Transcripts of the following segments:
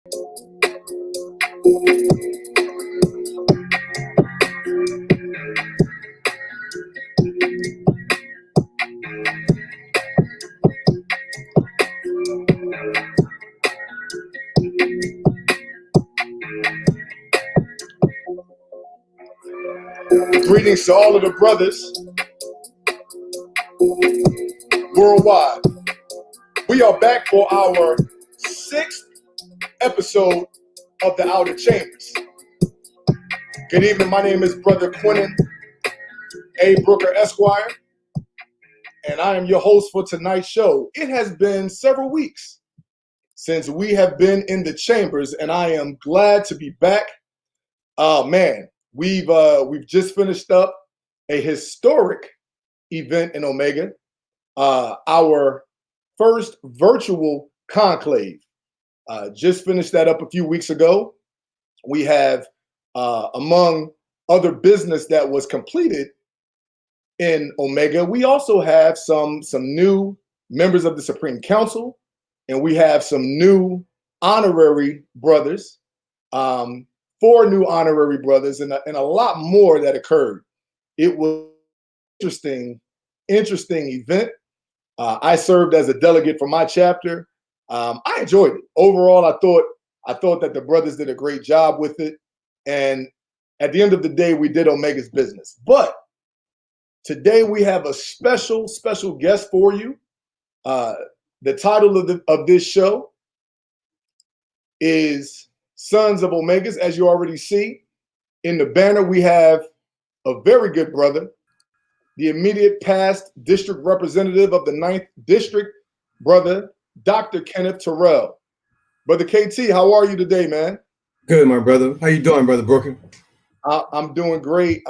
Greetings to all of the brothers worldwide. We are back for our 6th episode of the Outer Chambers. Good evening. My name is Brother Kenneth A. Brooker, Esquire, and I am your host for tonight's show. It has been several weeks since we have been in the chambers, and I am glad to be back. Man, we've just finished up a historic event in Omega, our first virtual conclave. Just finished that up a few weeks ago. We have, among other business that was completed in Omega, we also have some new members of the Supreme Council, and we have some new honorary brothers, 4 new honorary brothers, and a lot more that occurred. It was interesting event. I served as a delegate for my chapter. I enjoyed it. Overall, I thought that the brothers did a great job with it. And at the end of the day, we did Omega's business. But today we have a special guest for you. The title of this show is Sons of Omegas. As you already see in the banner, we have a very good brother, the immediate past district representative of the 9th District, brother, Dr. Kenneth Terrell. Brother KT, how are you today, man? Good, my brother. How you doing, Brother Brooker? I'm doing great.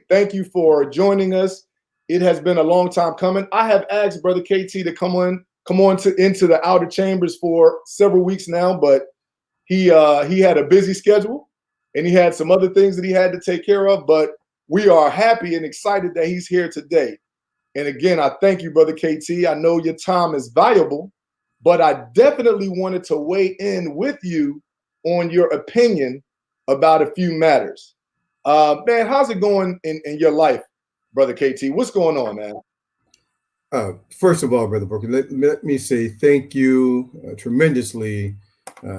Thank you for joining us. It has been a long time coming. I have asked Brother KT to come on into the Outer Chambers for several weeks now, but he had a busy schedule and he had some other things that he had to take care of, but we are happy and excited that he's here today. And again, I thank you, Brother KT. I know your time is valuable, but I definitely wanted to weigh in with you on your opinion about a few matters. Man, how's it going in your life, Brother KT? What's going on, man? First of all, Brother Brooker, let me say thank you tremendously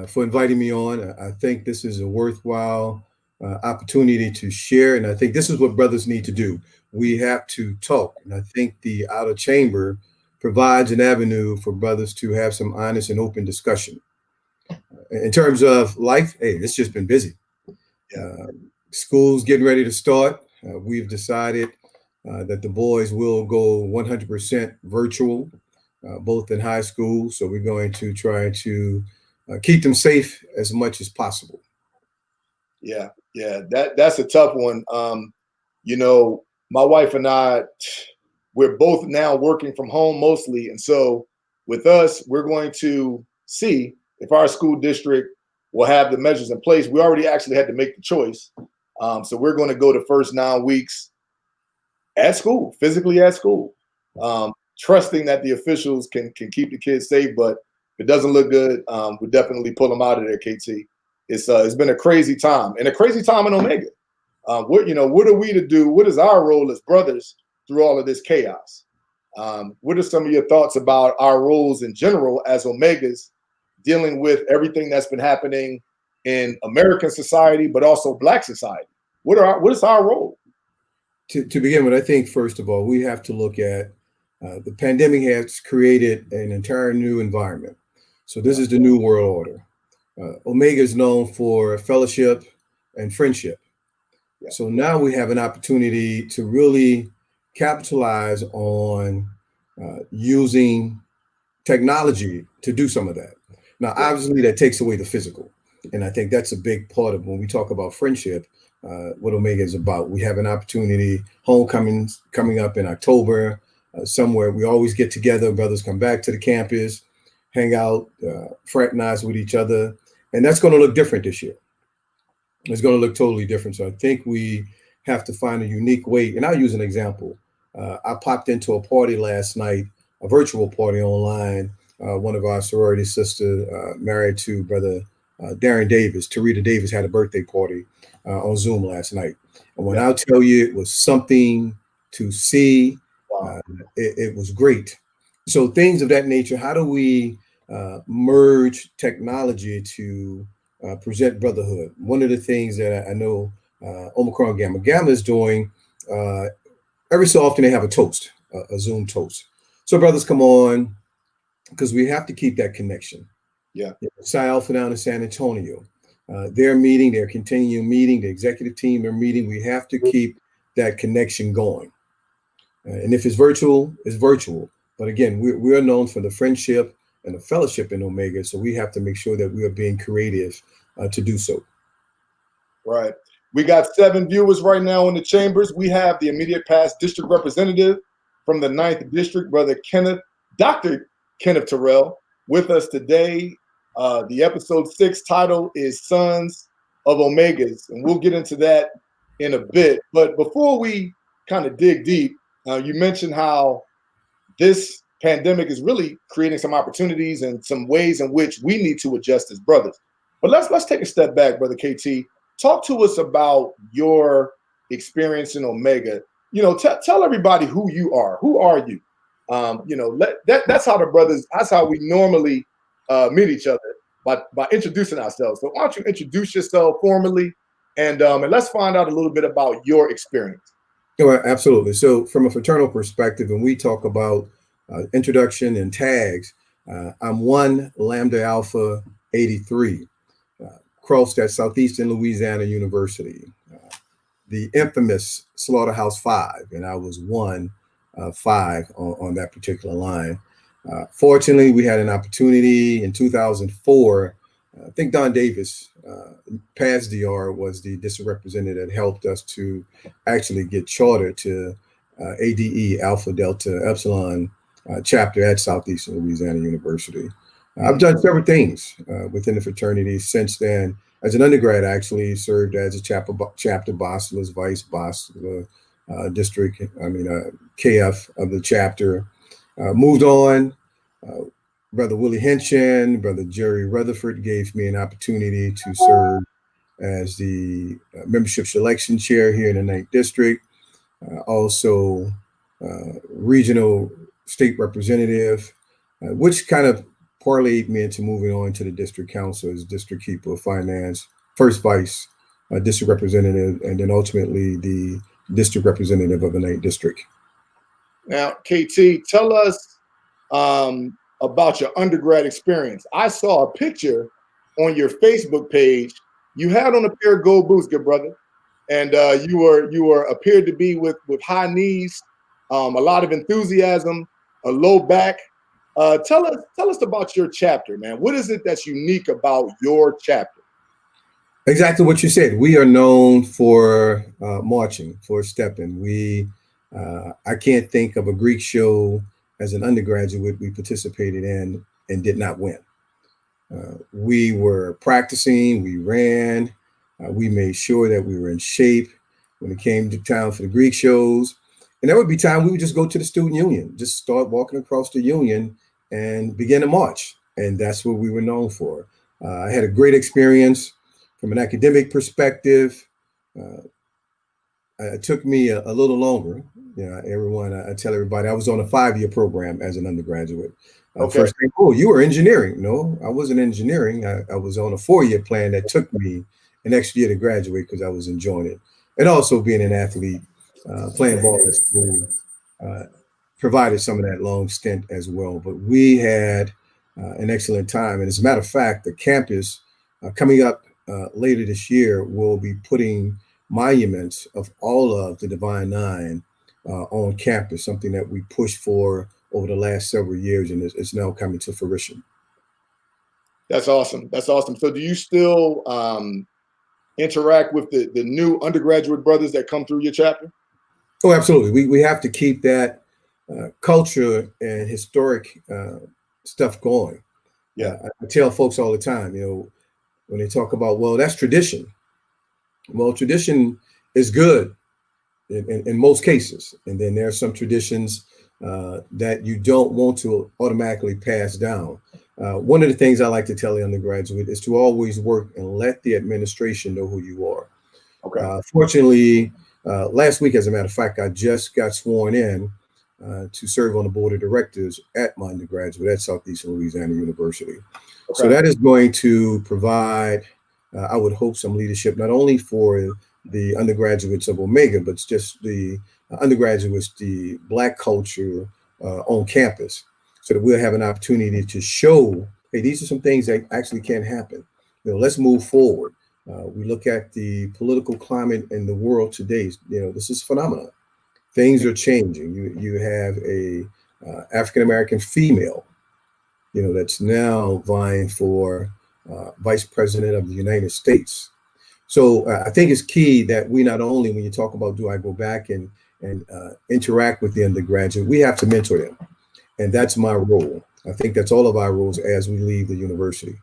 for inviting me on. I think this is a worthwhile opportunity to share, and I think this is what brothers need to do. We have to talk, and I think the Outer Chamber provides an avenue for brothers to have some honest and open discussion. In terms of life, hey, it's just been busy. School's getting ready to start. We've decided that the boys will go 100% virtual, both in high school. So we're going to try to keep them safe as much as possible. Yeah, that's a tough one. My wife and I, we're both now working from home mostly. And so with us, we're going to see if our school district will have the measures in place. We already actually had to make the choice. So we're going to go the first 9 weeks at school, physically at school, trusting that the officials can keep the kids safe. But if it doesn't look good, we'll definitely pull them out of there, KT. It's been a crazy time, and a crazy time in Omega. What are we to do? What is our role as brothers through all of this chaos? What are some of your thoughts about our roles in general as Omegas, dealing with everything that's been happening in American society, but also Black society? What is our role? To begin with, I think, first of all, we have to look at the pandemic has created an entire new environment. So this is the new world order. Omega is known for fellowship and friendship. Yeah. So now we have an opportunity to really capitalize on using technology to do some of that. Now, obviously, that takes away the physical. And I think that's a big part of when we talk about friendship, what Omega is about. We have an opportunity, homecomings coming up in October, somewhere. We always get together, brothers come back to the campus, hang out, fraternize with each other. And that's going to look different this year. It's going to look totally different. So I think we have to find a unique way. And I'll use an example. I popped into a party last night, a virtual party online. One of our sorority sisters married to Brother Darren Davis, Tarita Davis had a birthday party on Zoom last night. And when I'll tell you, it was something to see. Wow. It was great. So things of that nature. How do we merge technology to present brotherhood? One of the things that I know Omicron Gamma is doing, every so often they have a toast, a Zoom toast. So brothers come on, because we have to keep that connection. Yeah. Psi Alpha down in San Antonio, they're meeting, they're continuing meeting, the executive team are meeting. We have to keep that connection going. And if it's virtual, it's virtual. But again, we are known for the friendship and the fellowship in Omega. So we have to make sure that we are being creative to do so. Right. We got 7 viewers right now in the chambers. We have the immediate past district representative from the 9th district, Brother Kenneth, Dr. Kenneth Terrell, with us today. The episode 6 title is Sons of Omegas, and we'll get into that in a bit. But before we kind of dig deep, you mentioned how this pandemic is really creating some opportunities and some ways in which we need to adjust as brothers. But let's take a step back, Brother KT. Talk to us about your experience in Omega. You know, tell everybody who you are. Who are you? You know, that's how the brothers. That's how we normally meet each other, by introducing ourselves. So why don't you introduce yourself formally, and let's find out a little bit about your experience. Oh, absolutely. So from a fraternal perspective, when we talk about introduction and tags, I'm 1 Lambda Alpha 83. Crossed at Southeastern Louisiana University, the infamous Slaughterhouse 5, and I was 1 5 on that particular line. Fortunately, we had an opportunity in 2004. I think Don Davis, past DR, was the district representative that helped us to actually get chartered to ADE Alpha Delta Epsilon chapter at Southeastern Louisiana University. I've done several things within the fraternity since then. As an undergrad, I actually served as a chapter bosselor, vice bosselor, district, KF of the chapter. Moved on. Brother Willie Henshin, Brother Jerry Rutherford gave me an opportunity to serve as the membership selection chair here in the 9th district. Also, regional state representative, which kind of parlayed me into moving on to the district council as district keeper of finance, first vice district representative, and then ultimately the district representative of the 9th district. Now, KT, tell us about your undergrad experience. I saw a picture on your Facebook page. You had on a pair of gold boots, good brother, and you were appeared to be with high knees, a lot of enthusiasm, a low back. Tell us about your chapter, man. What is it that's unique about your chapter? Exactly what you said. We are known for marching, for stepping. I can't think of a Greek show as an undergraduate we participated in and did not win. We were practicing, we ran, we made sure that we were in shape when it came to town for the Greek shows. And there would be time we would just go to the student union, just start walking across the union and begin to march. And that's what we were known for. I had a great experience from an academic perspective. It took me a little longer. I tell everybody I was on a 5-year program as an undergraduate. Okay. First thing, you were engineering. No, I wasn't engineering. I was on a 4-year plan that took me an extra year to graduate because I was enjoying it. And also being an athlete, playing ball at school, provided some of that long stint as well. But we had an excellent time. And as a matter of fact, the campus coming up later this year will be putting monuments of all of the Divine Nine on campus, something that we pushed for over the last several years, and it's now coming to fruition. That's awesome. That's awesome. So do you still interact with the new undergraduate brothers that come through your chapter? Oh, absolutely. We have to keep that culture and historic stuff going. Yeah. I tell folks all the time, when they talk about, well, that's tradition. Well, tradition is good in most cases. And then there are some traditions that you don't want to automatically pass down. One of the things I like to tell the undergraduate is to always work and let the administration know who you are. Okay. Fortunately, last week, as a matter of fact, I just got sworn in to serve on the board of directors at my undergraduate at Southeastern Louisiana University. So Okay. that is going to provide, I would hope, some leadership, not only for the undergraduates of Omega, but just the undergraduates, the Black culture on campus, so that we'll have an opportunity to show, hey, these are some things that actually can happen. Let's move forward. We look at the political climate in the world today. This is phenomenal. Things are changing. You have a African American female, that's now vying for vice president of the United States. So I think it's key that we not only, when you talk about, do I go back and interact with the undergraduate, we have to mentor them, and that's my role. I think that's all of our roles as we leave the university.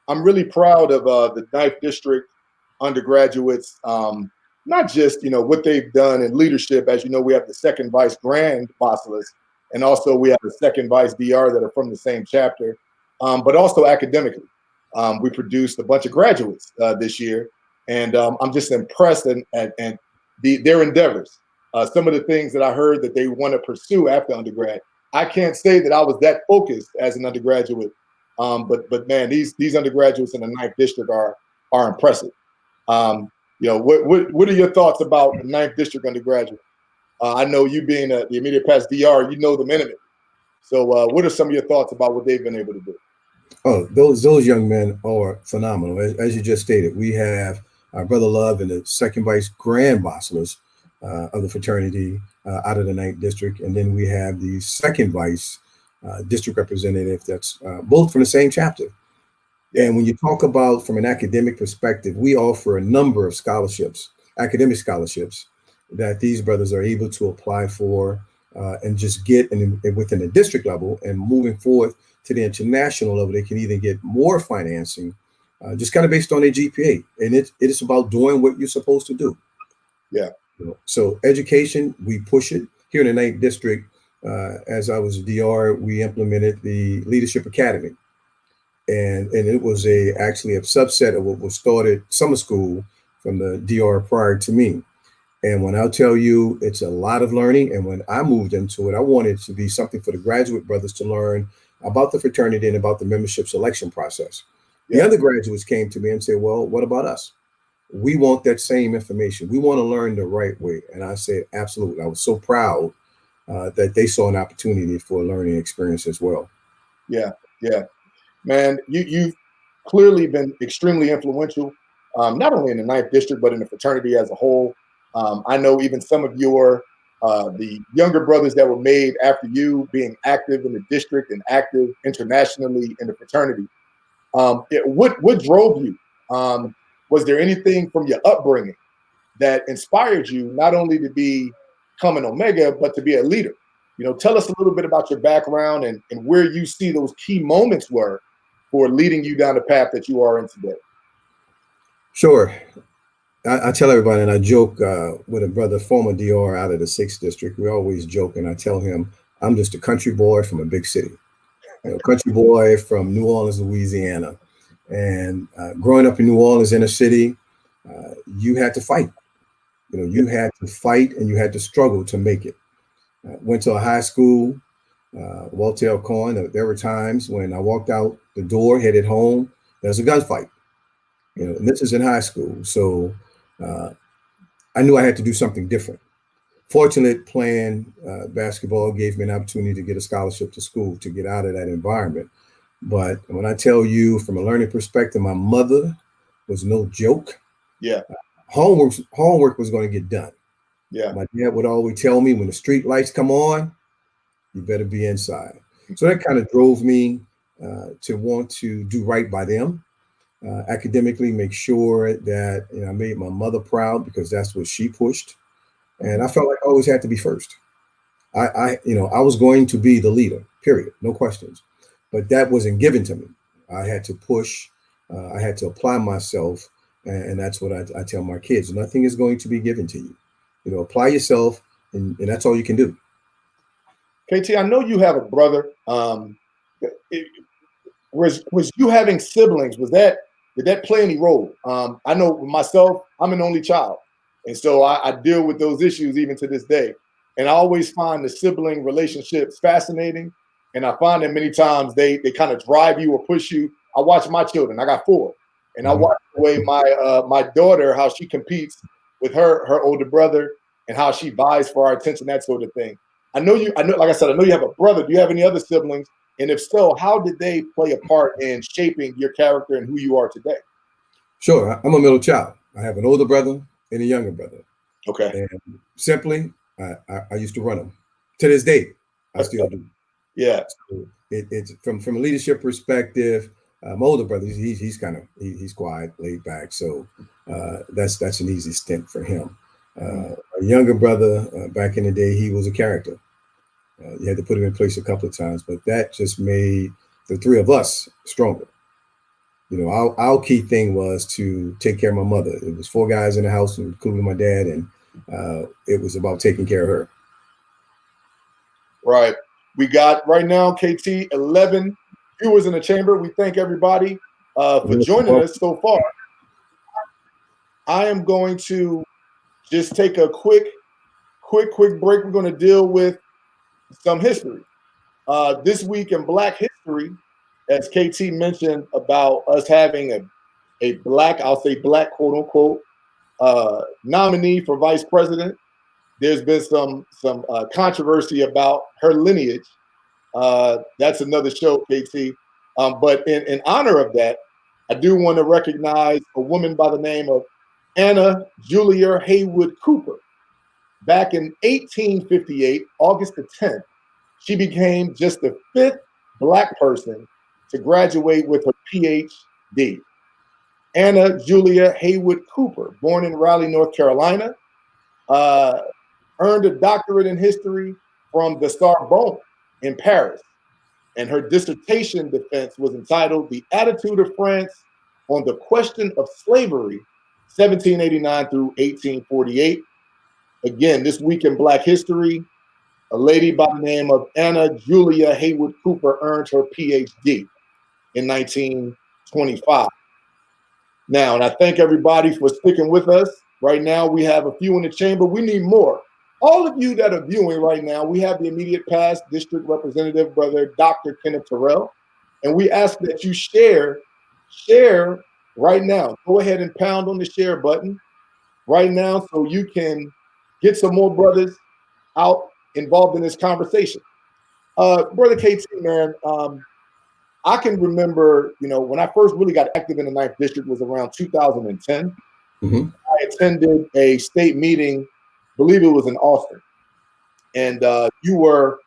I'm really proud of the 9th District undergraduates, not just, what they've done in leadership. As you know, we have the second vice grand basileus, and also we have the second vice DR that are from the same chapter, but also academically. We produced a bunch of graduates this year, and I'm just impressed and their endeavors. Some of the things that I heard that they want to pursue after undergrad. I can't say that I was that focused as an undergraduate. But man, these undergraduates in the 9th District are impressive. What are your thoughts about the 9th District undergraduate? I know you being the immediate past DR, you know them intimately. So what are some of your thoughts about what they've been able to do? Oh, those young men are phenomenal. As you just stated, we have our brother Love and the second vice grand basileus of the fraternity out of the 9th District, and then we have the second vice district representative that's both from the same chapter. And when you talk about from an academic perspective, we offer a number of scholarships, academic scholarships, that these brothers are able to apply for and just get within the district level, and moving forward to the international level, they can even get more financing, just kind of based on their GPA. And it is about doing what you're supposed to do. Yeah. So education, we push it here in the 9th District. As I was a DR, we implemented the Leadership Academy, and it was actually a subset of what was started summer school from the DR prior to me. And when I tell you, it's a lot of learning. And when I moved into it, I wanted it to be something for the graduate brothers to learn about the fraternity and about the membership selection process. Yeah. The undergraduates came to me and said, well, what about us? We want that same information. We want to learn the right way. And I said, absolutely. I was so proud that they saw an opportunity for a learning experience as well. Yeah, yeah. Man, you've clearly been extremely influential, not only in the 9th District, but in the fraternity as a whole. I know even some of the younger brothers that were made after you, being active in the district and active internationally in the fraternity. What drove you? Was there anything from your upbringing that inspired you not only to become an Omega, but to be a leader? Tell us a little bit about your background and where you see those key moments were for leading you down the path that you are in today. Sure. I tell everybody, and I joke with a brother, former DR out of the 6th District. We always joke, and I tell him, I'm just a country boy from a big city, country boy from New Orleans, Louisiana. And growing up in New Orleans inner city, you had to fight. You had to fight and you had to struggle to make it. Went to a high school, OWTER Coin. There were times when I walked out the door, headed home, there was a gunfight. And this is in high school. So I knew I had to do something different. Fortunate, playing basketball gave me an opportunity to get a scholarship to school to get out of that environment. But when I tell you from a learning perspective, my mother was no joke. Yeah. Homework was going to get done. Yeah. My dad would always tell me, when the street lights come on, you better be inside. So that kind of drove me to want to do right by them. Academically, make sure that I made my mother proud, because that's what she pushed, and I felt like I always had to be first. I was going to be the leader, period, no questions, but that wasn't given to me. I had to push, I had to apply myself, and that's what I tell my kids. Nothing is going to be given to you. Apply yourself, and that's all you can do. KT, I know you have a brother. was you having siblings? Did that play any role? I know myself, I'm an only child, and so I deal with those issues even to this day. And I always find the sibling relationships fascinating, and I find that many times they kind of drive you or push you. I watch my children. I got 4, and I watch the way my daughter, how she competes with her older brother, and how she vies for our attention, that sort of thing. I know, like I said, I know you have a brother. Do you have any other siblings? And if so, how did they play a part in shaping your character and who you are today? Sure. I'm a middle child. I have an older brother and a younger brother. Okay. And simply, I used to run them. To this day, I still do. Yeah. So it's from a leadership perspective. My older brother, he's quiet, laid back. So that's an easy stint for him. A younger brother, back in the day, he was a character. You had to put him in place a couple of times, but that just made the 3 of us stronger. You know, our key thing was to take care of my mother. It was 4 guys in the house, including my dad, and it was about taking care of her. Right. We got right now, KT, 11 viewers in the chamber. We thank everybody for joining us so far. I am going to just take a quick break. We're going to deal with some history. This week in Black history, as KT mentioned about us having a black, I'll say black, quote unquote, nominee for vice president. There's been some controversy about her lineage. That's another show, KT. But in honor of that, I do want to recognize a woman by the name of Anna Julia Haywood Cooper. Back in 1858, August the 10th, she became just the 5th Black person to graduate with her PhD. Anna Julia Haywood Cooper, born in Raleigh, North Carolina, earned a doctorate in history from the Sorbonne in Paris. And her dissertation defense was entitled The Attitude of France on the Question of Slavery, 1789 through 1848. Again, this week in Black history, a lady by the name of Anna Julia Haywood Cooper earned her PhD in 1925. Now, and I thank everybody for sticking with us. Right now, we have a few in the chamber. We need more. All of you that are viewing right now, we have the immediate past district representative, brother Dr. Kenneth Terrell, and we ask that you share right now. Go ahead and pound on the share button right now so you can get some more brothers out involved in this conversation. Brother KT, man, I can remember, when I first really got active in the 9th District was around 2010. Mm-hmm. I attended a state meeting, I believe it was in Austin, and you were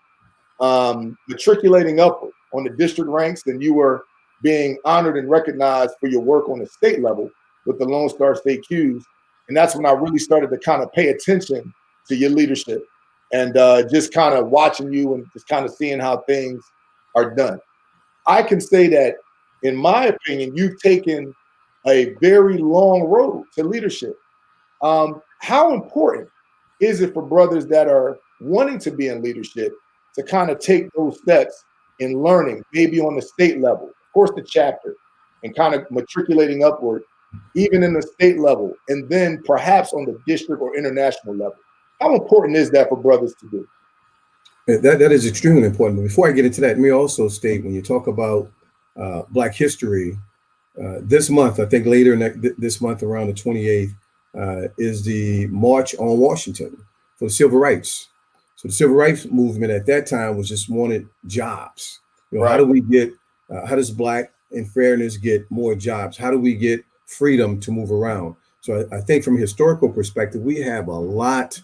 matriculating upward on the district ranks, and you were being honored and recognized for your work on the state level with the Lone Star State Qs. And that's when I really started to kind of pay attention to your leadership and just kind of watching you and just kind of seeing how things are done. I can say that, in my opinion, you've taken a very long road to leadership. How important is it for brothers that are wanting to be in leadership to kind of take those steps in learning, maybe on the state level, of course, the chapter, and kind of matriculating upward, even in the state level, and then perhaps on the district or international level? How important is that for brothers to do? That is extremely important. But before I get into that, let me also state, when you talk about Black history, this month, I think later this month, around the 28th, is the March on Washington for civil rights. So the civil rights movement at that time was just wanted jobs. Right. How do we get, how does Black and fairness get more jobs? How do we get freedom to move around? So I think from a historical perspective, we have a lot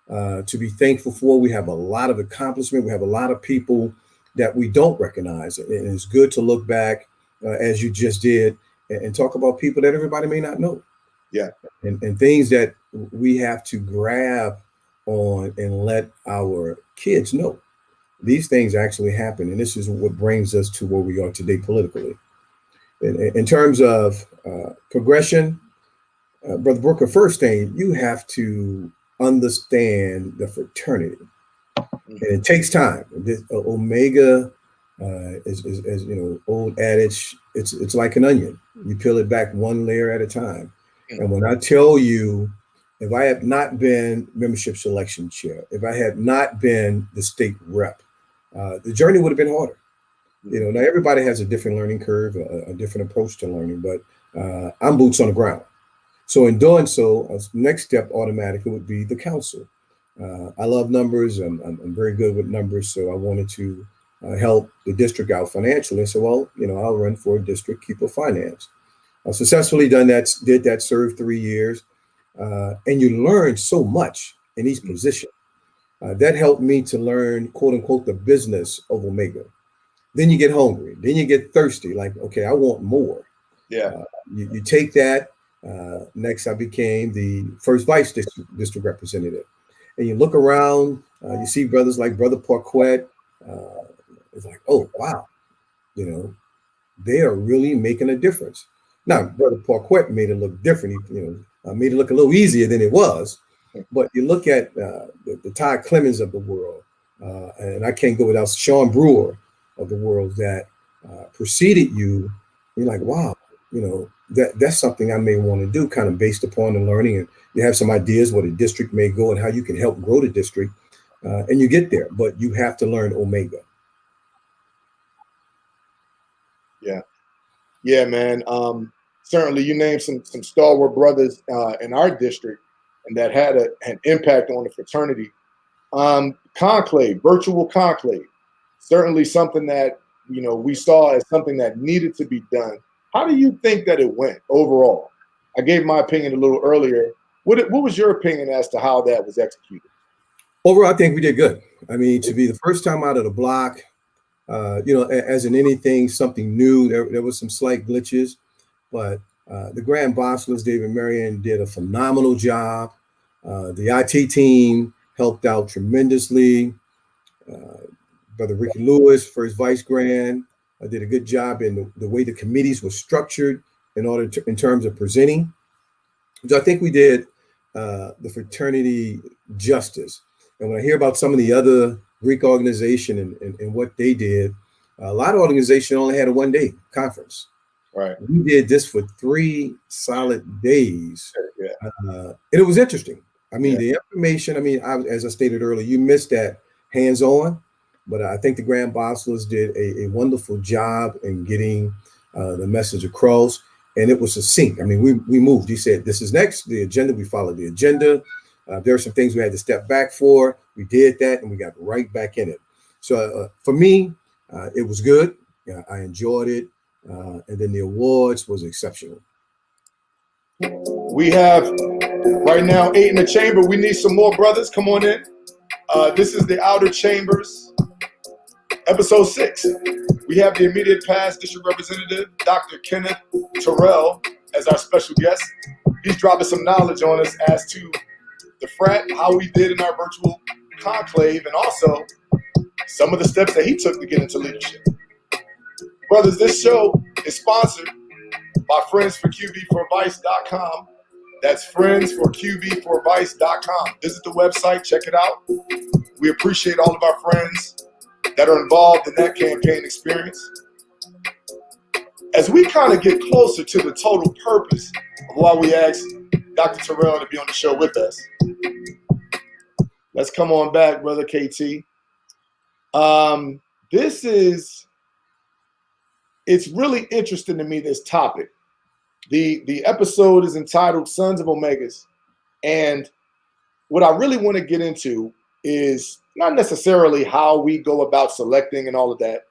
to be thankful for. We have a lot of accomplishment. We have a lot of people that we don't recognize. And it's good to look back, as you just did, and talk about people that everybody may not know. Yeah. And things that we have to grab on and let our kids know. These things actually happen. And this is what brings us to where we are today politically. In terms of progression, Brother Brooker, first thing, you have to understand the fraternity. And it takes time. This Omega As you know, old adage, it's like an onion. You peel it back one layer at a time. And when I tell you, if I had not been membership selection chair, if I had not been the state rep, the journey would have been harder. You know, now everybody has a different learning curve, a different approach to learning, but I'm boots on the ground. So in doing so, next step automatically would be the council. I love numbers. I'm very good with numbers, so I wanted to help the district out financially. So, well, you know, I'll run for a district keeper finance. I successfully done that, did that, served 3 years, and you learn so much in each position. That helped me to learn, quote unquote, the business of Omega. Then you get hungry. Then you get thirsty. Like, okay, I want more. Yeah. You take that. Next, I became the first vice district representative. And you look around, you see brothers like Brother Parquet. It's like, oh, wow. You know, they are really making a difference. Now, Brother Parquet made it look different. He, made it look a little easier than it was. But you look at the Todd Clemens of the world, and I can't go without Sean Brewer of the world that preceded you. You're like, wow, you know, that's something I may want to do, kind of based upon the learning, and you have some ideas where the district may go and how you can help grow the district, and you get there. But you have to learn Omega. Yeah, man. Certainly, you named some stalwart brothers in our district, and that had an impact on the fraternity. Conclave, virtual conclave, certainly something that we saw as something that needed to be done. How do you think that it went overall? I gave my opinion a little earlier. What was your opinion as to how that was executed? Overall, I think we did good. I mean, to be the first time out of the block, as in anything, something new, there was some slight glitches, but the Grand Bosselors, David Marion, did a phenomenal job. The IT team helped out tremendously. Brother Ricky Lewis, first vice grand, did a good job in the way the committees were structured in terms of presenting. So I think we did the fraternity justice. And when I hear about some of the other Greek organization and what they did, a lot of organizations only had a one-day conference. Right. We did this for 3 solid days. Yeah. And it was interesting. I mean, the information, as I stated earlier, you missed that hands-on, but I think the Grand Bosselors did a wonderful job in getting the message across, and it was succinct. I mean, we moved. He said, this is next, the agenda. We followed the agenda. There are some things we had to step back for. We did that, and we got right back in it. So for me, it was good. I enjoyed it. And then the awards was exceptional. We have right now 8 in the chamber. We need some more brothers. Come on in. This is the Outer Chambers, episode 6. We have the immediate past district representative, Dr. Kenneth Terrell, as our special guest. He's dropping some knowledge on us as to the frat, how we did in our virtual conclave, and also some of the steps that he took to get into leadership. Brothers, this show is sponsored by friendsforqb4vice.com. That's friendsforqb4vice.com. Visit the website, check it out. We appreciate all of our friends that are involved in that campaign experience. As we kind of get closer to the total purpose of why we asked Dr. Terrell to be on the show with us, let's come on back, Brother KT. It's really interesting to me, this topic. The episode is entitled Sons of Omegas. And what I really want to get into is not necessarily how we go about selecting and all of that.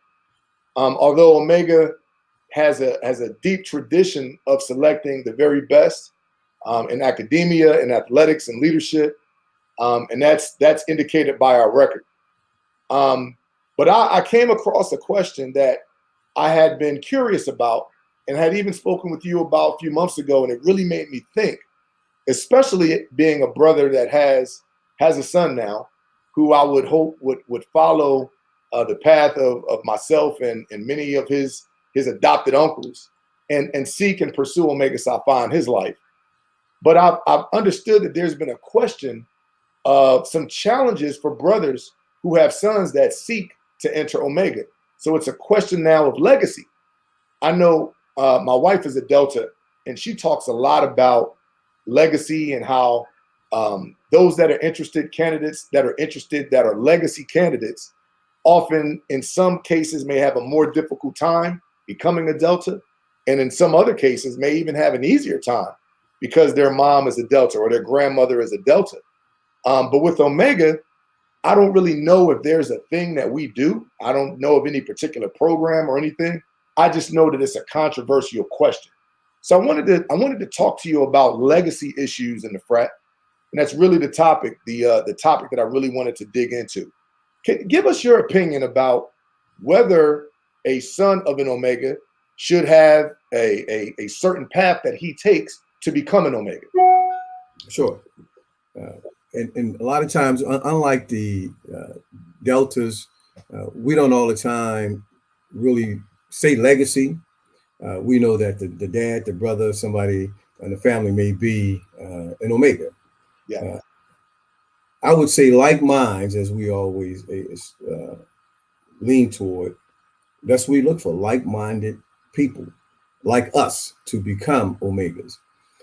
Although Omega has a deep tradition of selecting the very best in academia, in athletics, and leadership. And that's indicated by our record. But I came across a question that I had been curious about and had even spoken with you about a few months ago, and it really made me think, especially being a brother that has a son now, who I would hope would follow the path of myself and many of his adopted uncles and seek and pursue Omega Psi Phi in his life. But I've understood that there's been a question of some challenges for brothers who have sons that seek to enter Omega. So it's a question now of legacy. I know my wife is a Delta, and she talks a lot about legacy and how those that are interested, candidates that are interested, that are legacy candidates, often in some cases may have a more difficult time becoming a Delta, and in some other cases may even have an easier time because their mom is a Delta or their grandmother is a Delta. But with Omega, I don't really know if there's a thing that we do. I don't know of any particular program or anything. I just know that it's a controversial question. So I wanted to talk to you about legacy issues in the frat, and that's really the topic, the topic that I really wanted to dig into. Give us your opinion about whether a son of an Omega should have a certain path that he takes to become an Omega. Sure. And a lot of times, unlike the Deltas, we don't all the time really say legacy. We know that the dad, the brother, somebody in the family may be an Omega. Yeah. I would say like minds, as we always lean toward. That's what we look for, like-minded people like us to become Omegas.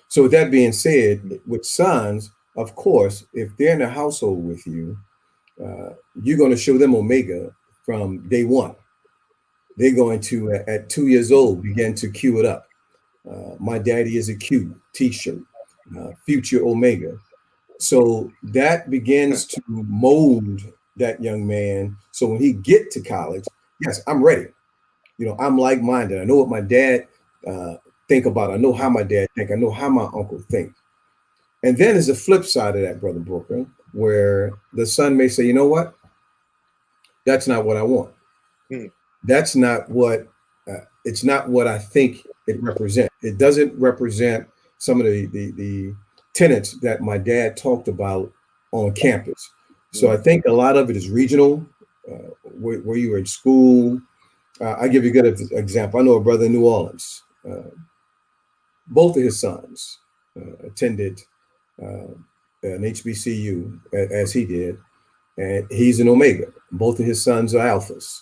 So with that being said, with sons, of course, if they're in a household with you, you're going to show them Omega from day one. They're going to, at 2 years old, begin to cue it up. My daddy is a Q t-shirt, future Omega. So that begins to mold that young man. So when he get to college, yes, I'm ready. You know, I'm like-minded. I know what my dad think about. I know how my dad think. I know how my uncle think. And then there's the flip side of that, Brother Brooker, where the son may say, you know what? That's not what I want. That's not what, it's not what I think it represents. It doesn't represent some of the tenets that my dad talked about on campus. So I think a lot of it is regional, where you were in school. I give you a good example. I know a brother in New Orleans. Both of his sons attended an HBCU as he did, and he's an Omega. Both of his sons are Alphas.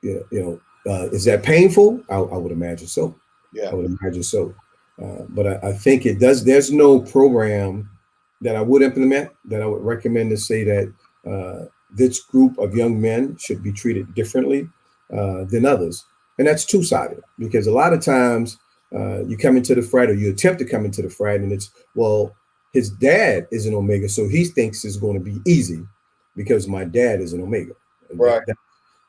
Is that painful? I would imagine so. Yeah, I would imagine so. But I think it does. There's no program that I would implement that I would recommend to say that this group of young men should be treated differently than others. And that's two-sided, because a lot of times you come into the frat or you attempt to come into the frat and it's, well, his dad is an Omega, so he thinks it's going to be easy because my dad is an Omega. Right. That's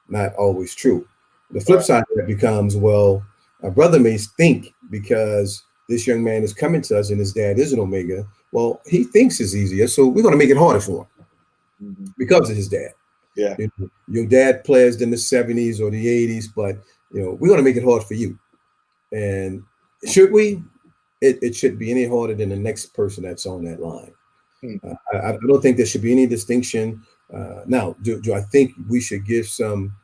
not always true. The flip side of that becomes, well, a brother may think because this young man is coming to us and his dad is an Omega, well, he thinks it's easier, so we're going to make it harder for him because of his dad. Yeah. Your dad pledged in the 70s or the 80s, but we're going to make it hard for you. And should we? It shouldn't be any harder than the next person that's on that line. I don't think there should be any distinction. Now, do I think we should give some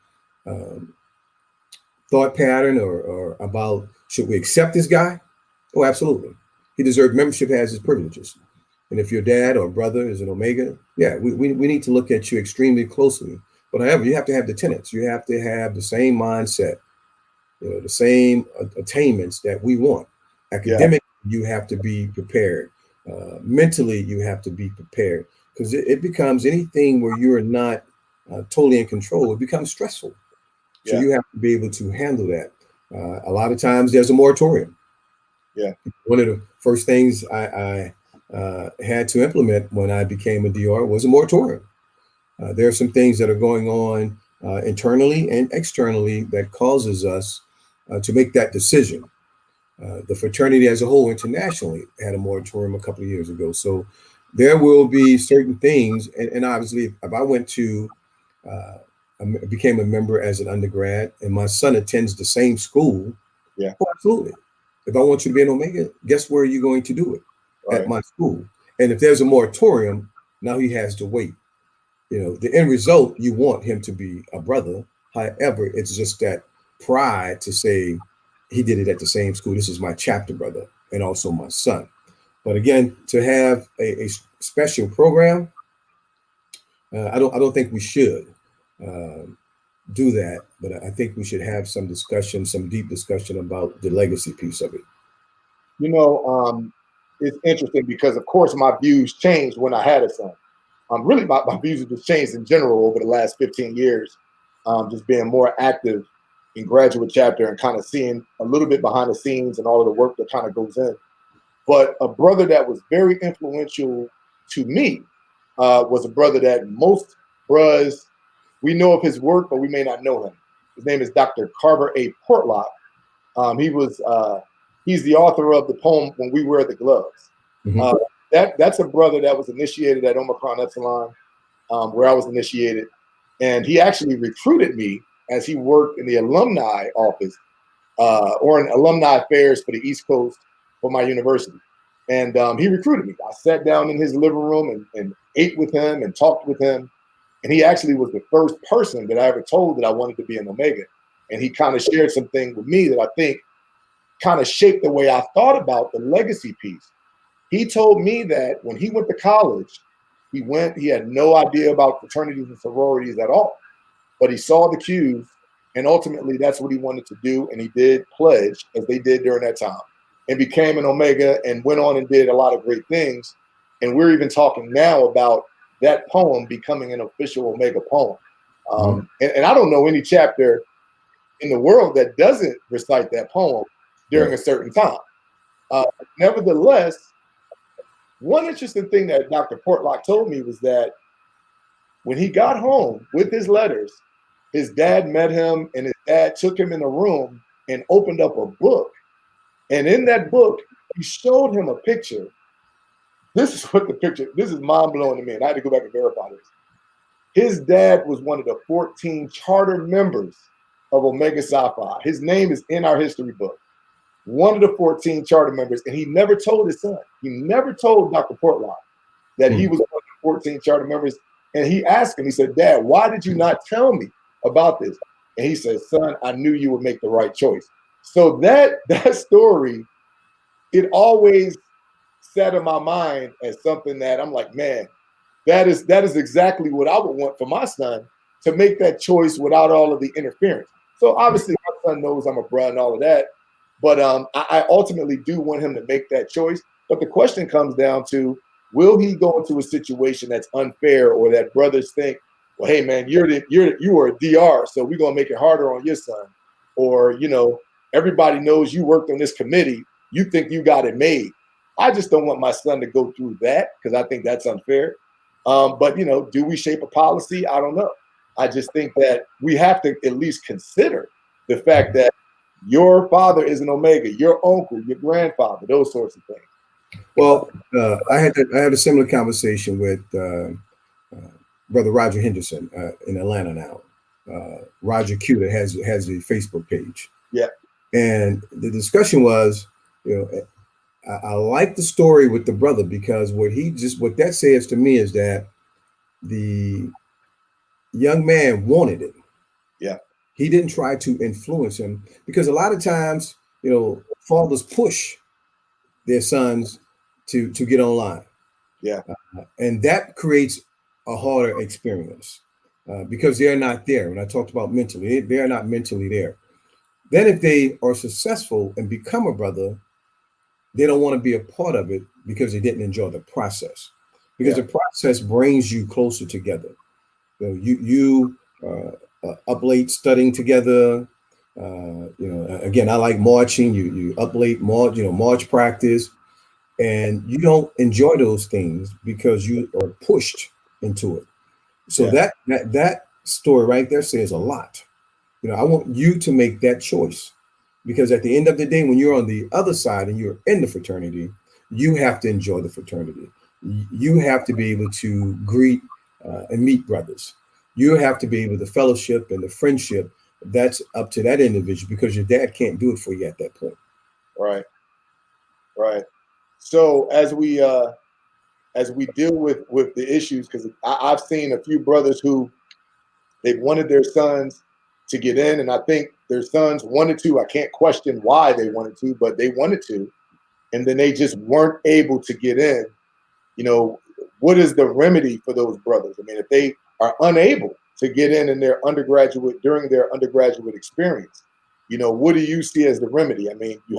thought pattern or about, should we accept this guy? Oh, absolutely. He deserves membership, has his privileges. And if your dad or brother is an Omega, yeah, we need to look at you extremely closely. But however, you have to have the tenets. You have to have the same mindset, the same attainments that we want. Academically, you have to be prepared. Mentally, you have to be prepared, because it becomes anything where you're not totally in control. It becomes stressful. So you have to be able to handle that. A lot of times there's a moratorium. Yeah. One of the first things I had to implement when I became a DR was a moratorium. There are some things that are going on internally and externally that causes us to make that decision. The fraternity as a whole internationally had a moratorium a couple of years ago. So there will be certain things. And obviously, if I went to, I became a member as an undergrad and my son attends the same school. Yeah. Oh, absolutely. If I want you to be an Omega, guess where you're going to do it? Right. At my school. And if there's a moratorium, now he has to wait. The end result, you want him to be a brother. However, it's just that pride to say, he did it at the same school. This is my chapter brother and also my son. But again, to have a special program, I don't think we should. do that, but I think we should have some discussion, some deep discussion about the legacy piece of it. It's interesting because, of course, my views changed when I had a son. Really, my views have just changed in general over the last 15 years, just being more active in graduate chapter and kind of seeing a little bit behind the scenes and all of the work that kind of goes in. But a brother that was very influential to me was a brother that most bros, we know of his work, but we may not know him. His name is Dr. Carver A. Portlock. He's the author of the poem "When We Wear the Gloves." Mm-hmm. That's a brother that was initiated at Omicron Epsilon, where I was initiated, and he actually recruited me as he worked in the alumni office or in alumni affairs for the East Coast for my university. And he recruited me. I sat down in his living room and ate with him and talked with him. And he actually was the first person that I ever told that I wanted to be an Omega. And he kind of shared something with me that I think kind of shaped the way I thought about the legacy piece. He told me that when he went to college, he had no idea about fraternities and sororities at all, but he saw the cues, and ultimately that's what he wanted to do. And he did pledge, as they did during that time, and became an Omega and went on and did a lot of great things. And we're even talking now about that poem becoming an official Omega poem. And I don't know any chapter in the world that doesn't recite that poem during a certain time. Nevertheless, one interesting thing that Dr. Portlock told me was that when he got home with his letters, his dad met him, and his dad took him in a room and opened up a book. And in that book, he showed him a picture. This is mind-blowing to me, and I had to go back and verify this. His dad was one of the 14 charter members of Omega Psi Phi. His name is in our history book. One of the 14 charter members, and he never told his son. He never told Dr. Portlock that he was one of the 14 charter members. And he asked him, he said, "Dad, why did you not tell me about this?" And he said, "Son, I knew you would make the right choice." So that story, it always sat in my mind as something that I'm like, man, that is exactly what I would want for my son, to make that choice without all of the interference. So obviously my son knows I'm a bruh and all of that, but I ultimately do want him to make that choice. But the question comes down to, will he go into a situation that's unfair, or that brothers think, well, hey man, you are a DR, so we're gonna make it harder on your son, or everybody knows you worked on this committee, you think you got it made. I just don't want my son to go through that, because I think that's unfair. But do we shape a policy? I don't know. I just think that we have to at least consider the fact that your father is an Omega, your uncle, your grandfather, those sorts of things. Well, I had a similar conversation with Brother Roger Henderson in Atlanta now. Roger Q, that has a Facebook page. Yeah. And the discussion was, I like the story with the brother, because what that says to me is that the young man wanted it. Yeah. He didn't try to influence him, because a lot of times, fathers push their sons to get online. Yeah. And that creates a harder experience because they're not there. When I talked about mentally, they're not mentally there. Then if they are successful and become a brother, they don't want to be a part of it because they didn't enjoy the process. Because the process brings you closer together. You up late studying together. Again, I like marching. You up late march practice, and you don't enjoy those things because you are pushed into it. So that story right there says a lot. I want you to make that choice, because at the end of the day, when you're on the other side and you're in the fraternity, you have to enjoy the fraternity. You have to be able to greet and meet brothers. You have to be able to fellowship and the friendship. That's up to that individual, because your dad can't do it for you at that point. Right. So as we deal with the issues, because I've seen a few brothers who they've wanted their sons to get in, and I think their sons wanted to. I can't question why they wanted to, but they wanted to, and then they just weren't able to get in. What is the remedy for those brothers? I mean, if they are unable to get in their undergraduate, during their undergraduate experience. What do you see as the remedy? I mean, we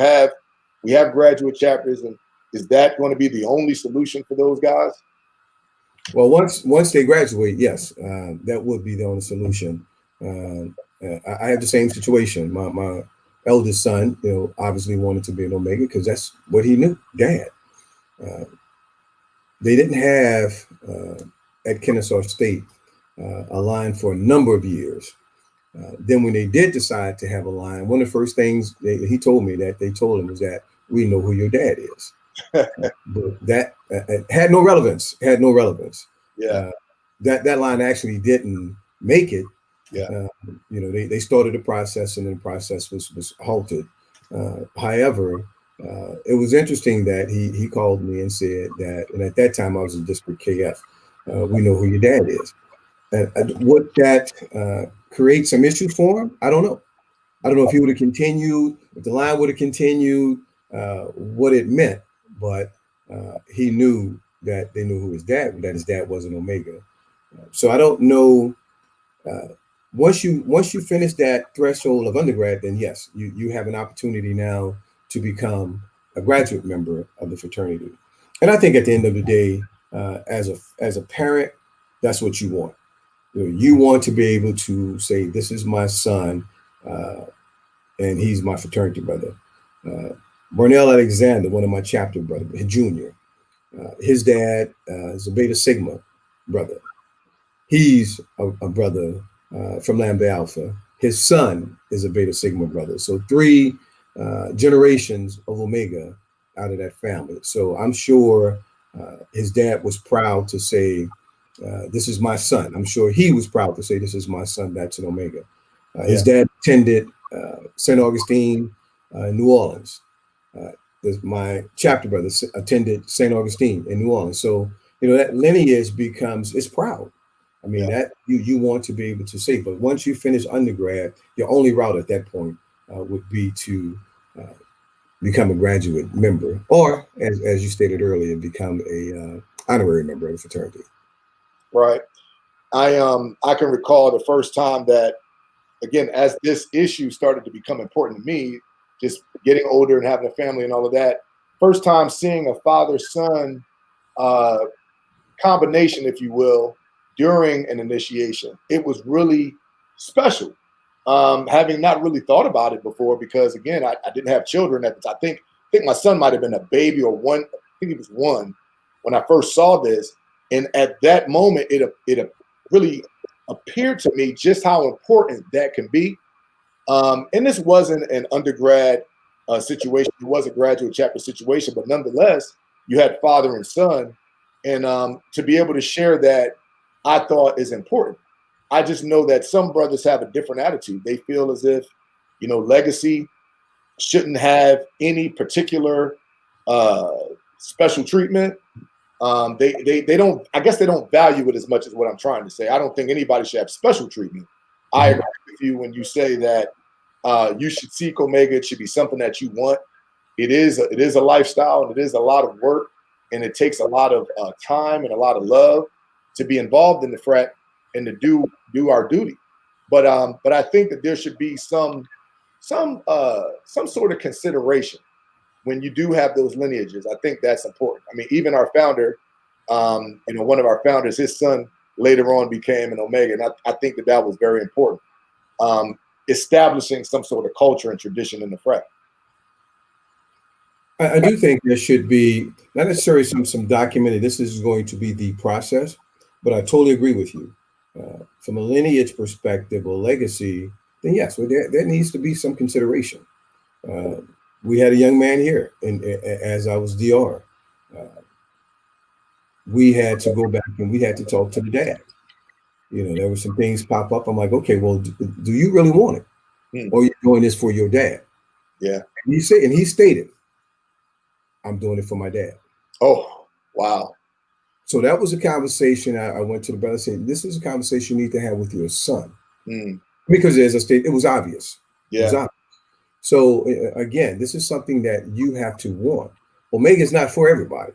have graduate chapters, and is that going to be the only solution for those guys? Well, once they graduate, yes, that would be the only solution. I have the same situation. My eldest son, obviously wanted to be an Omega because that's what he knew, Dad. They didn't have at Kennesaw State a line for a number of years. Then when they did decide to have a line, one of the first things he told me that they told him was that we know who your dad is. But that had no relevance. Yeah. That line actually didn't make it. Yeah. They started the process, and then the process was halted. However, it was interesting that he called me and said that, and at that time I was in District KF. We know who your dad is. Would that create some issues for him? I don't know. I don't know if he would have continued, if the line would have continued, what it meant, but he knew that they knew who his dad, that his dad was an Omega. So I don't know. Once you finish that threshold of undergrad, then yes, you have an opportunity now to become a graduate member of the fraternity. And I think at the end of the day, as a parent, that's what you want. You want to be able to say, this is my son, and he's my fraternity brother. Barnell Alexander, one of my chapter brothers, his junior, his dad is a Beta Sigma brother. He's a brother from Lambda Alpha. His son is a Beta Sigma brother. So 3 generations of Omega out of that family. So I'm sure his dad was proud to say, this is my son. I'm sure he was proud to say, this is my son, that's an Omega. His dad attended St. Augustine in New Orleans. My chapter brother attended St. Augustine in New Orleans. So, that lineage it's proud. I mean, that you want to be able to say, but once you finish undergrad, your only route at that point would be to become a graduate member, or as you stated earlier, become a honorary member of the fraternity. Right. I can recall the first time that, again, as this issue started to become important to me, just getting older and having a family and all of that, first time seeing a father-son combination, if you will, during an initiation. It was really special. Having not really thought about it before, because again, I didn't have children at the time. I think my son might have been a baby or one. I think he was 1 when I first saw this. And at that moment, it really appeared to me just how important that can be. And this wasn't an undergrad situation. It was a graduate chapter situation, but nonetheless, you had father and son. And to be able to share that, I thought is important. I just know that some brothers have a different attitude. They feel as if, legacy shouldn't have any particular special treatment. They don't, I guess they don't value it as much as what I'm trying to say. I don't think anybody should have special treatment. I agree with you when you say that you should seek Omega. It should be something that you want. It is a lifestyle, and it is a lot of work, and it takes a lot of time and a lot of love to be involved in the frat and to do our duty. But I think that there should be some sort of consideration when you do have those lineages. I think that's important. I mean, even our founder, one of our founders, his son later on became an Omega, and I think that was very important. Establishing some sort of culture and tradition in the frat. I do think there should be not necessarily some documented, this is going to be the process, but I totally agree with you. From a lineage perspective or legacy, then yes, well, there needs to be some consideration. We had a young man here, and as I was DR, we had to go back and we had to talk to the dad. There were some things pop up. I'm like, okay, well, do you really want it? Or are you doing this for your dad? Yeah. And he stated, I'm doing it for my dad. Oh, wow. So that was a conversation I went to the brother and said, this is a conversation you need to have with your son. Because as I stated, it was obvious. Yeah. It was obvious. So again, this is something that you have to want. Omega is not for everybody,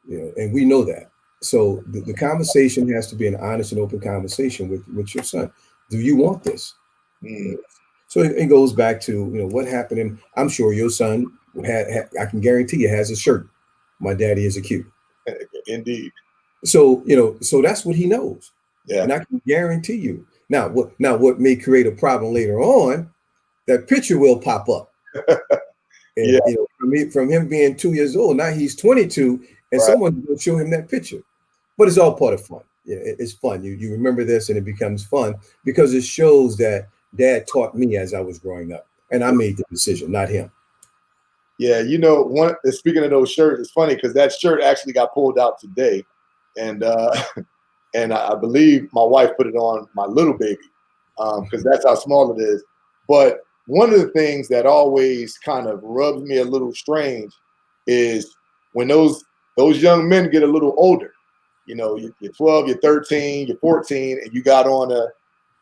and we know that. So the conversation has to be an honest and open conversation with your son. Do you want this? Mm. So it goes back to, what happened. And I'm sure your son I can guarantee you, has a shirt. My daddy is a Q. Indeed. So, so that's what he knows. Yeah. And I can guarantee you. What may create a problem later on, that picture will pop up. And, Yeah. from him being 2 years old, now he's 22, and Right. someone will show him that picture. But it's all part of fun. Yeah, it's fun. You remember this, and it becomes fun because it shows that Dad taught me as I was growing up, and I made the decision, not him. Yeah, speaking of those shirts, it's funny because that shirt actually got pulled out today, and and I believe my wife put it on my little baby because that's how small it is. But one of the things that always kind of rubs me a little strange is when those young men get a little older. You're 12, you're 13, you're 14, and you got on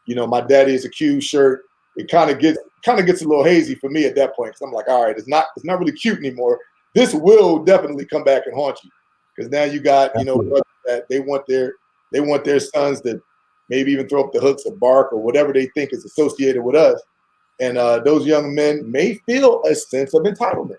my daddy is a Q shirt. It kind of gets a little hazy for me at that point because I'm like, all right, it's not really cute anymore. This will definitely come back and haunt you because now you got brothers that they want their sons to maybe even throw up the hooks or bark or whatever they think is associated with us, and those young men may feel a sense of entitlement.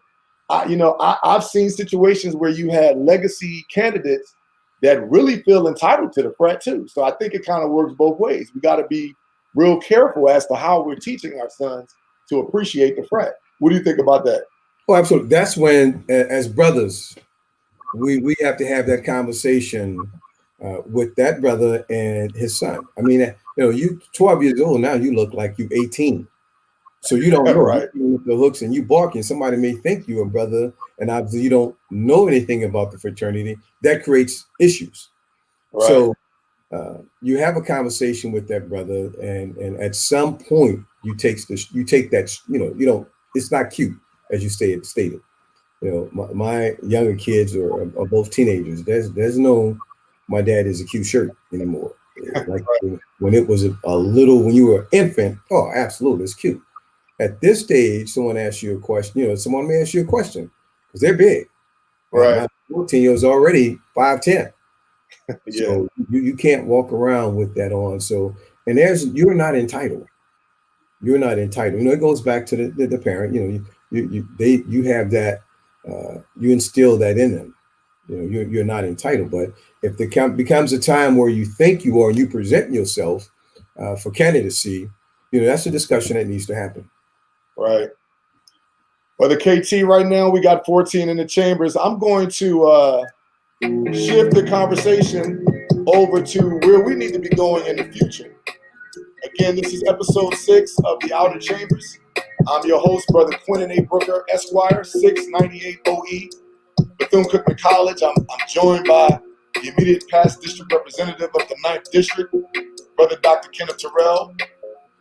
I've seen situations where you had legacy candidates that really feel entitled to the frat too. So I think it kind of works both ways. We got to be real careful as to how we're teaching our sons to appreciate the frat. What do you think about that? Oh, absolutely. That's when, as brothers, we have to have that conversation with that brother and his son. I mean, you 12 years old now, you look like you 18. So you don't know. Right. You're with the hooks and you barking. Somebody may think you're a brother, and obviously you don't know anything about the fraternity. That creates issues. Right. So you have a conversation with that brother, and at some point you take that. You don't. It's not cute, as you stated. My younger kids are both teenagers. There's no my dad is a cute shirt anymore. Like when it was when you were an infant. Oh, absolutely, it's cute. At this stage, someone asks you a question. Someone may ask you a question because they're big. Right. My 14-year-old's already 5'10". Yeah. So you can't walk around with that on. So you're not entitled. You're not entitled. It goes back to the parent. You have that. You instill that in them. You're not entitled. But if there becomes a time where you think you are and you present yourself for candidacy, that's a discussion that needs to happen. Right. Well, the KT right now, we got 14 in the chambers. I'm going to shift the conversation over to where we need to be going in the future. Again, this is episode 6 of the Outer Chambers. I'm your host, Brother Kenneth A. Brooker, Esquire, 698 OE, Bethune-Cookman College. I'm joined by the immediate past district representative of the 9th District, Brother Dr. Kenneth Terrell.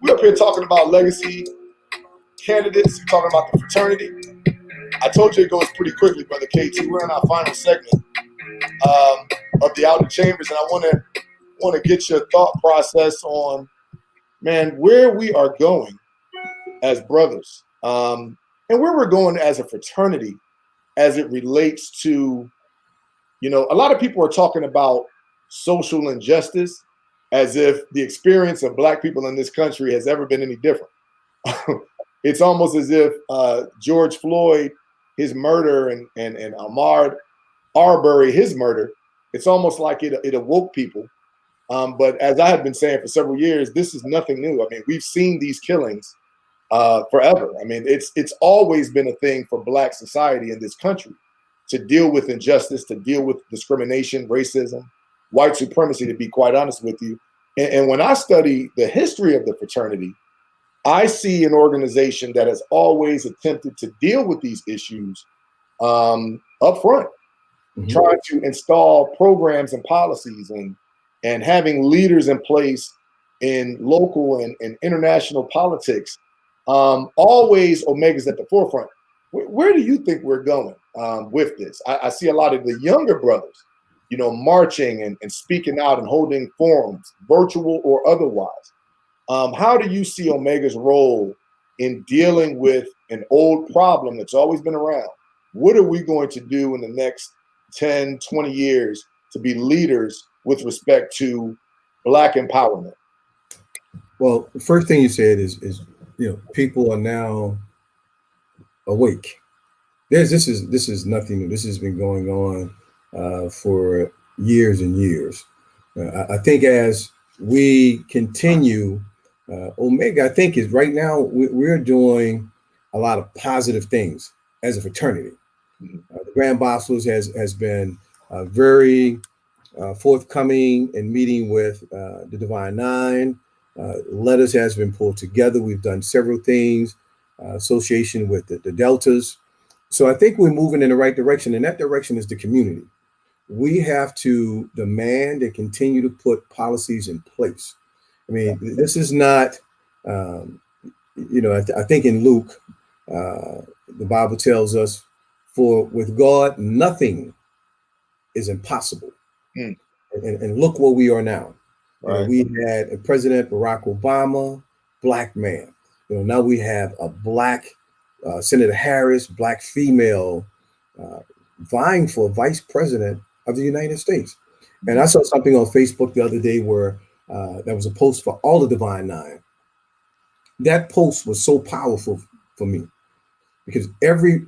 We're up here talking about legacy candidates. We're talking about the fraternity. I told you it goes pretty quickly, Brother KT. We're in our final segment of the Outer Chambers, and I want to get your thought process on, man, where we are going as brothers, and where we're going as a fraternity as it relates to, a lot of people are talking about social injustice as if the experience of Black people in this country has ever been any different. It's almost as if George Floyd, his murder, and Ahmaud Arbery, his murder, it's almost like it awoke people. But as I have been saying for several years, this is nothing new. I mean, we've seen these killings forever. I mean, it's always been a thing for Black society in this country to deal with injustice, to deal with discrimination, racism, white supremacy, to be quite honest with you. And when I study the history of the fraternity, I see an organization that has always attempted to deal with these issues up front, trying to install programs and policies and having leaders in place in local and international politics. Always Omega's at the forefront. Where do you think we're going with this? I see a lot of the younger brothers, marching and speaking out and holding forums, virtual or otherwise. How do you see Omega's role in dealing with an old problem that's always been around? What are we going to do in the next 10, 20 years to be leaders with respect to Black empowerment? Well, the first thing you said is people are now awake. This is nothing new. This has been going on for years and years. I think as we continue, Omega, I think is right now we're doing a lot of positive things as a fraternity. The Grand Bosses has been very forthcoming in meeting with the Divine Nine. Letters has been pulled together. We've done several things, association with the Deltas. So I think we're moving in the right direction, and that direction is the community. We have to demand and continue to put policies in place. I mean, this is not, I think in Luke, the Bible tells us, for with God, nothing is impossible. And look where we are now. Right. We had President Barack Obama, Black man. Now we have a Black Senator Harris, Black female, vying for vice president of the United States. And I saw something on Facebook the other day where there was a post for all the Divine Nine. That post was so powerful for me because every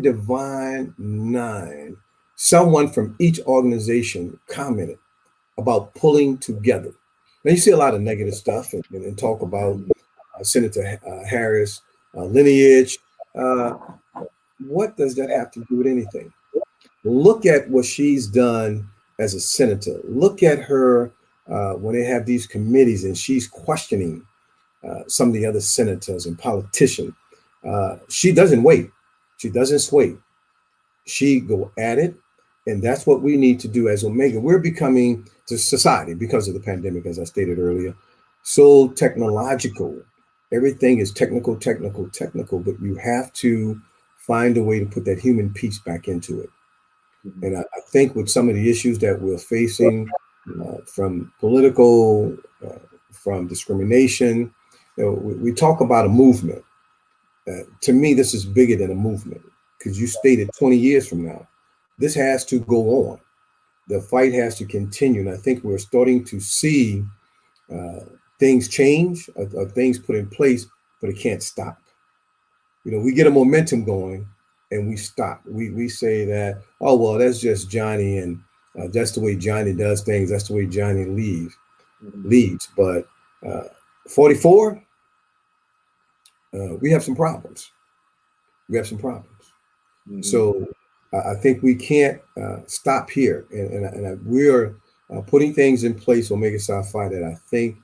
Divine Nine, someone from each organization commented about pulling together. Now you see a lot of negative stuff and talk about Senator Harris lineage. What does that have to do with anything? Look at what she's done as a senator. Look at her when they have these committees and she's questioning some of the other senators and politicians. She doesn't wait. She doesn't sway. She go at it. And that's what we need to do as Omega. We're becoming the society because of the pandemic, as I stated earlier, so technological. Everything is technical, but you have to find a way to put that human piece back into it. And I think with some of the issues that we're facing from political, from discrimination, we talk about a movement. To me, this is bigger than a movement because you stated 20 years from now, this has to go on. The fight has to continue. And I think we're starting to see things change, or things put in place, but it can't stop. We get a momentum going and we stop. We say that, oh, well, that's just Johnny, and that's the way Johnny does things. That's the way Johnny leads. But 44, we have some problems. So I think we can't stop here. And we're putting things in place, Omega Psi Phi, that I think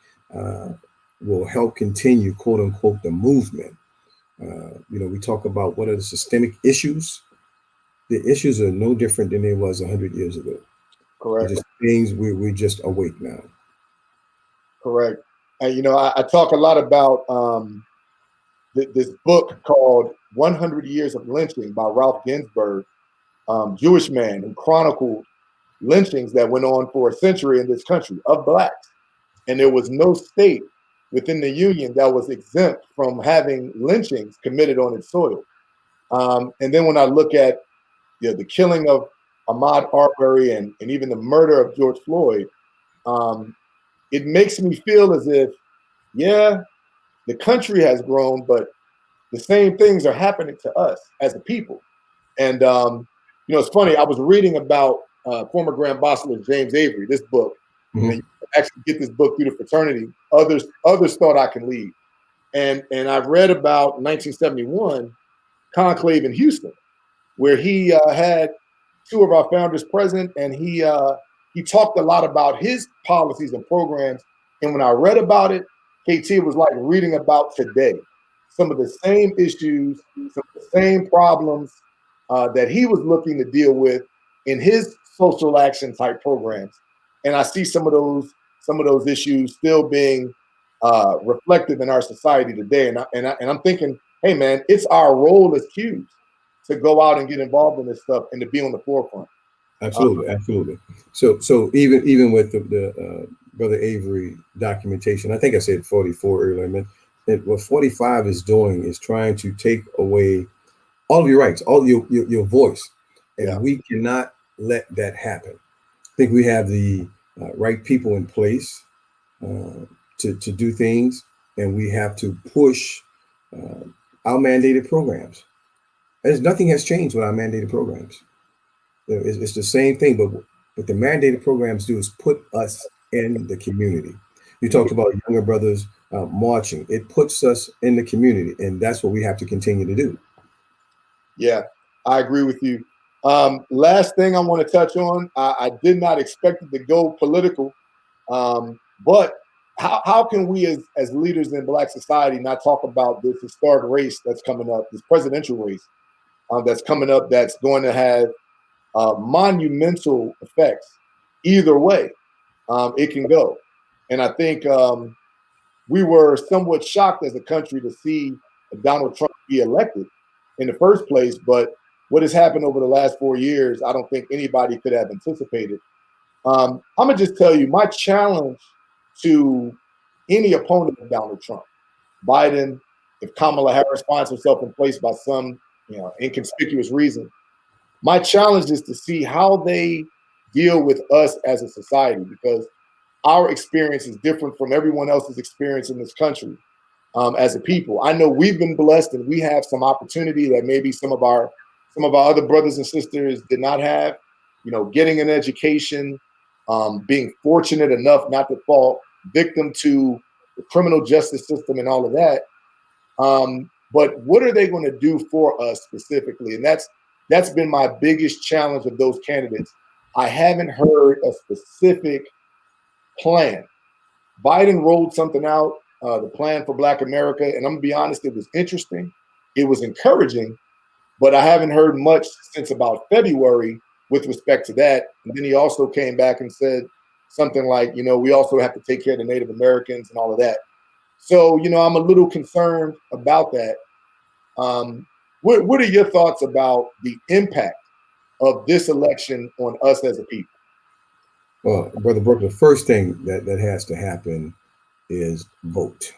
will help continue, quote unquote, the movement. We talk about what are the systemic issues. The issues are no different than they was 100 years ago. Correct. Just things we're just awake now. Correct. And I talk a lot about this book called 100 Years of Lynching by Ralph Ginsberg, Jewish man who chronicled lynchings that went on for a century in this country of Blacks. And there was no state within the Union that was exempt from having lynchings committed on its soil. And then when I look at the killing of Ahmaud Arbery and even the murder of George Floyd, it makes me feel as if, the country has grown, but the same things are happening to us as a people. And, it's funny, I was reading about former Grand Bosseler James Avery, this book. Mm-hmm. And you can actually get this book through the fraternity. Others thought I can lead. And I've read about 1971 conclave in Houston, where he had two of our founders present, and he talked a lot about his policies and programs. And when I read about it, KT, was like reading about today. Some of the same issues, some of the same problems that he was looking to deal with in his social action type programs. And I see some of those issues still being reflective in our society today. And I'm thinking, hey man, it's our role as Qs to go out and get involved in this stuff and to be on the forefront. Absolutely. So even with the Brother Avery documentation, I think I said 44 earlier. What 45 is doing is trying to take away all of your rights, all your voice, and we cannot let that happen. think we have the right people in place to do things, and we have to push our mandated programs. Nothing has changed with our mandated programs. It's the same thing, but what the mandated programs do is put us in the community. You talked about younger brothers marching. It puts us in the community, and that's what we have to continue to do. Yeah, I agree with you. Last thing I want to touch on, I did not expect it to go political, but how can we as leaders in Black society not talk about this historic race that's coming up, this presidential race that's coming up, that's going to have monumental effects either way it can go. And I think we were somewhat shocked as a country to see Donald Trump be elected in the first place, but what has happened over the last 4 years, I don't think anybody could have anticipated. I'm gonna just tell you, my challenge to any opponent of Donald Trump, Biden, if Kamala Harris finds herself in place by some inconspicuous reason, my challenge is to see how they deal with us as a society, because our experience is different from everyone else's experience in this country as a people. I know we've been blessed and we have some opportunity that maybe some of our other brothers and sisters did not have. Getting an education, being fortunate enough not to fall victim to the criminal justice system and all of that. But what are they going to do for us specifically? And that's been my biggest challenge of those candidates. I haven't heard a specific plan. Biden rolled something out, the plan for Black America, and I'm gonna be honest, it was interesting, it was encouraging, but I haven't heard much since about February with respect to that. And then he also came back and said something like, we also have to take care of the Native Americans and all of that. So, I'm a little concerned about that. What are your thoughts about the impact of this election on us as a people? Well, Brother Brooker, the first thing that has to happen is vote.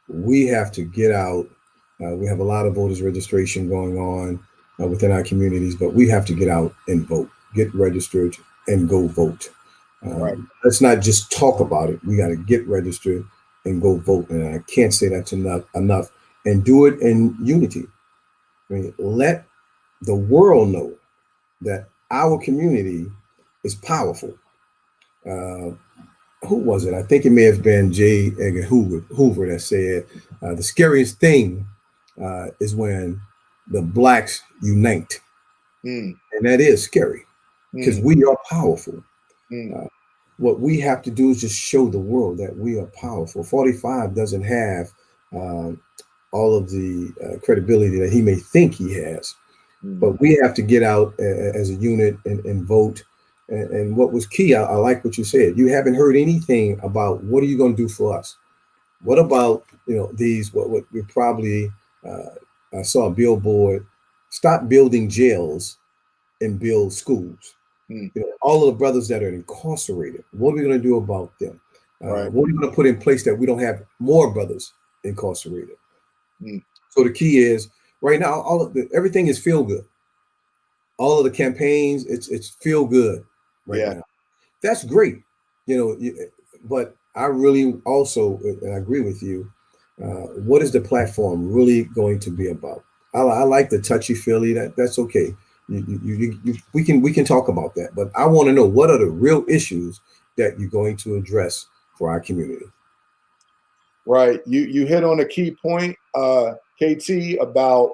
We have to get out. We have a lot of voters registration going on within our communities, but we have to get out and vote, get registered and go vote. Right. Let's not just talk about it. We got to get registered and go vote. And I can't say that's enough, and do it in unity. I mean, let the world know that our community is powerful. Who was it? I think it may have been J. Edgar Hoover that said, the scariest thing is when the Blacks unite. And that is scary because we are powerful. What we have to do is just show the world that we are powerful. 45 doesn't have all of the credibility that he may think he has, but we have to get out as a unit and vote. And what was key, I like what you said. You haven't heard anything about what are you going to do for us? What about these? What we probably I saw a billboard: stop building jails and build schools. All of the brothers that are incarcerated. What are we going to do about them? Right. What are we going to put in place that we don't have more brothers incarcerated? So the key is right now, everything is feel good. All of the campaigns, it's feel good now. That's great, but I really also, and I agree with you, what is the platform really going to be about? I like the touchy-feely, that's okay. We can talk about that, but I want to know what are the real issues that you're going to address for our community. Right, you hit on a key point, KT, about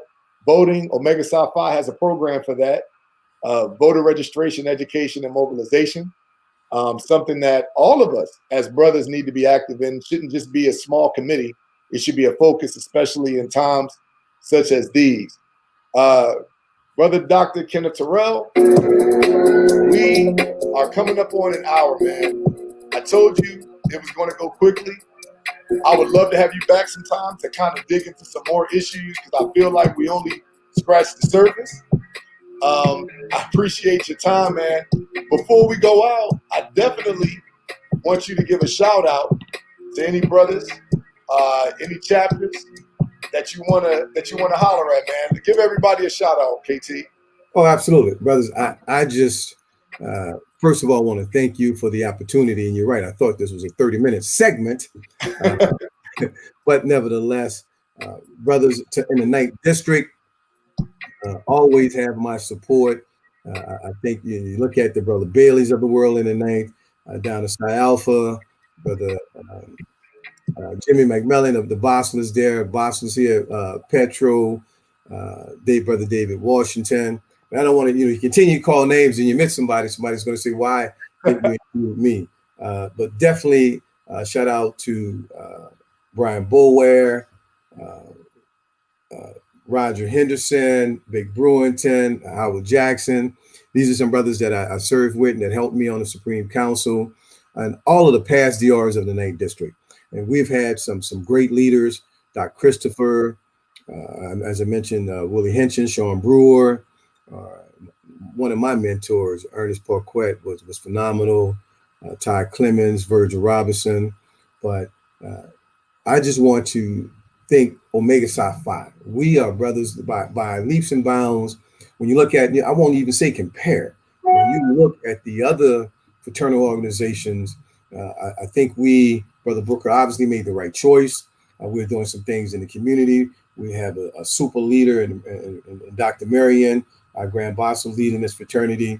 voting. Omega Psi Phi has a program for that. Voter registration, education, and mobilization. Something that all of us as brothers need to be active in. Shouldn't just be a small committee. It should be a focus, especially in times such as these. Brother Dr. Kenneth Terrell, we are coming up on an hour, man. I told you it was going to go quickly. I would love to have you back sometime to kind of dig into some more issues, because I feel like we only scratched the surface. I appreciate your time, man. Before we go out, I definitely want you to give a shout out to any brothers, any chapters that you wanna holler at, man. Give everybody a shout out, KT. Oh, absolutely, brothers. I just First of all, I want to thank you for the opportunity. And you're right, I thought this was a 30-minute segment, uh, but nevertheless, brothers in the 9th District always have my support. I think you look at the brother Baileys of the world in the 9th, down to Psi Alpha, brother Jimmy McMillan of the Boston's there, Boston's here, Petro, brother David Washington. I don't want to, you continue to call names and you miss somebody's going to say, why didn't you include me? But definitely shout out to Brian Boulware, Roger Henderson, Vic Brewington, Howard Jackson. These are some brothers that I served with and that helped me on the Supreme Council, and all of the past DRs of the 9th District. And we've had some great leaders, Doc Christopher, as I mentioned, Willie Henson, Sean Brewer. One of my mentors, Ernest Porquette, was phenomenal. Ty Clemens, Virgil Robinson. But I just want to thank Omega Psi Phi. We are brothers by leaps and bounds. When you look at, I won't even say compare. When you look at the other fraternal organizations, I think Brother Brooker obviously made the right choice. We're doing some things in the community. We have a super leader in Dr. Marion, our Grand Boss leading this fraternity.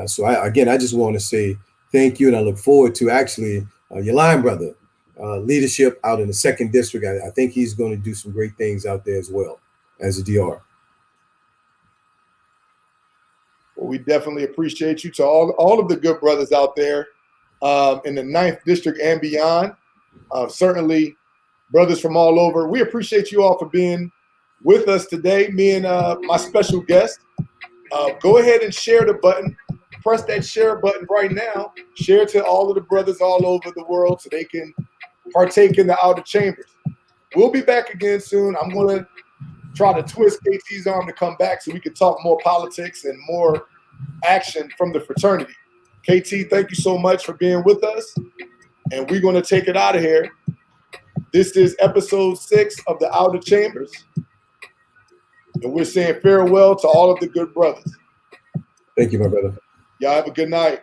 So I just want to say thank you, and I look forward to actually your line brother leadership out in the 2nd District. I think he's going to do some great things out there as well as a DR. Well, we definitely appreciate you to all of the good brothers out there in the 9th District and beyond. Certainly, brothers from all over. We appreciate you all for being with us today, me and my special guest. Go ahead and share the button. Press that share button right now. Share to all of the brothers all over the world so they can partake in the outer chambers. We'll be back again soon. I'm going to try to twist KT's arm to come back so we can talk more politics and more action from the fraternity. KT, thank you so much for being with us. And we're going to take it out of here. This is episode 6 of the Outer Chambers. And we're saying farewell to all of the good brothers. Thank you, my brother. Y'all have a good night.